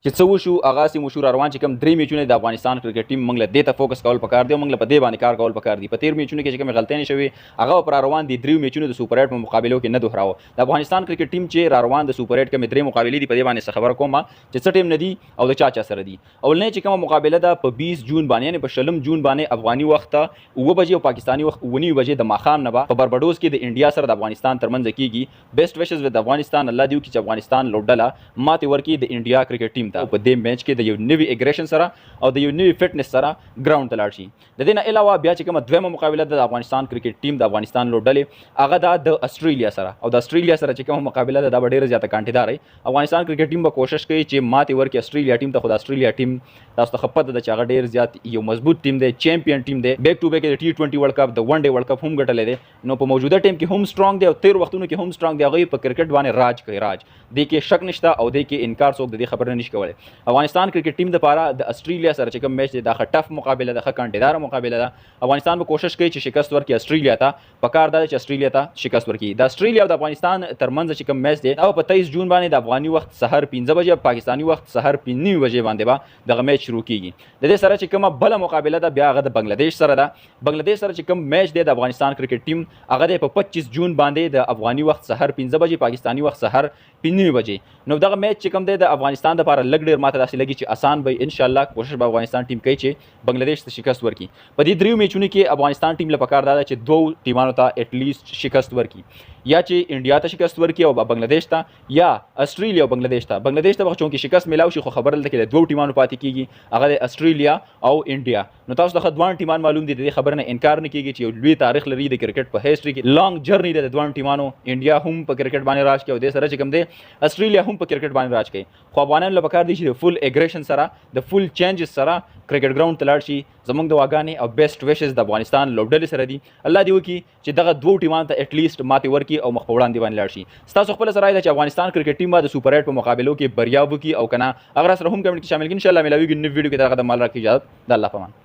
چې څه وشو هغه سي مشهور روان چې کوم درې میچونه د افغانستان کرکټ ټیم موږ له دې ته فوکس کول پکار دی موږ له په دې باندې کار کول پکار دی په تیر میچونو کې چې کوم غلطۍ شوي هغه پر روان دي درې میچونو د سوپر 8 په مقابلو کې نه دوهراو د افغانستان کرکټ ټیم چې را روان د سوپر 8 کې درې مقابلې دي په دې باندې خبر کوم چې څه ټیم نه دي او د چا سره دي اولنې چې کوم مقابله ده په 20 جون باندې یعنی په شلم جون باندې افغاني وخت 9 بجې او پاکستانی وخت 9 بجې د ماخام نه په برباډوس کې د انډیا سره د افغانستان ترمنځ کیږي بیسټ ویشز ود افغانستان الله دیو چې افغانستان لوډله ماته ورکی د انډیا کرکټ ټیم ته په دې میچ کې د یو نوی اګریشن سره او د یو نوی فټنس سره ګراوند ته لاړ شي د دې نه علاوه بیا چې کومه دویمه مقابله د افغانستان کرکټ ټیم د افغانستان لوډلې هغه د استرالیا سره او د استرالیا سره چې کومه مقابله ده دا ډیره زیاته کانټیدار افغانستان کرکټ ټیم به کوشش کوي چې ماته ورکړي استرالیا ټیم ته خو د استرالیا ټیم تاسو ته خپته ده چې هغه ډیر زیات یو مضبوط ټیم دی چیمپیون ټیم دی بیک ټو بیک د T20 ورلد کپ د ون ډے ورلد کپ هم ګټلې دی نو په موجوده ټیم کې هم سترونګ دی او تیر وختونو کې هم سترونګ دی هغه په کرکټ باندې راج کوي راج دې کې شک نشته او دې کې انکار څوک د دې خبره نشي کولای افغانستان کرکټ ټیم د پاره د استرالیا سره چې کوم میچ دی دا ټف مقابله ده کانټیدار مقابله ده افغانستان به کوشش کوي چې شکست ورکړي استرالیا ته په کار ده چې استرالیا ته شکست ورکړي د استرالیا او د افغانستان ترمنځ چې کوم میچ دی او په 23 جون باندې د افغاني وخت سحر 15 بجې پاکستانی وخت سحر 9 بجې باندې به دغه میچ شروع کیږي د دې سره چې کومه بل مقابله ده بیا هغه د بنگلاديش سره ده بنگلاديش سره چې کوم میچ دی د افغانستان کرکټ ټیم هغه په 25 جون باندې د افغاني وخت سحر 15 بجې پاکستانی وخت سحر 9 بجې نو دغه میچ چې کوم دی د افغانستان لپاره لګ ډیر ماته داسې لګي چې آسان به ان شاء الله کوشش به افغانستان ټیم کوي چې بنگلاديش ته شکست ورکړي په دې دریو میچونو کې افغانستان ټیم لپاره کار ده چې دوه ټیمانو ته اټ لیست شکست ورکړي یا چې انډیا ته شکست ورکړي او بنگلاديش ته یا استرالیا او بنگلاديش ته به چونکې شکست ملاوي شي خو خبر لته کې د دوه ټیمانو پاتې کیږي هغه د استرالیا او انډیا نو تاسو د دوه ټیمان معلوم دي د دې خبر نه انکار نه کیږي چې یو لوی تاریخ لري د کرکټ په هیستوري کې لانګ جرنی د دوه ټیمانو انډیا هم په کرکټ باندې راج کوي او د سره چې کوم دی استرالیا هم په کرکټ باندې راج کوي خو افغانانو لپاره کار دي چې د فل اګریشن سره د فل چینجز سره کرکټ ګراوند ته لاړ شي زموږ د واګانې او بیسټ ویشز د افغانستان لوبډلې سره دي الله دې وکړي چې دغه دوه ټیمانو ته اټ لیست ماته ورکړي او مخ په وړاندې باندې لاړ شي ستاسو خپل سره چې افغانستان کرکټ ټیم د سوپر 8 په مقابلو کې بریا وکړي او کنه اگر سره هم کمنټ کې شامل کړئ ان شاء الله ملاوي ګنې ویډیو کې دغه د مال راکې اجازه د الله پامان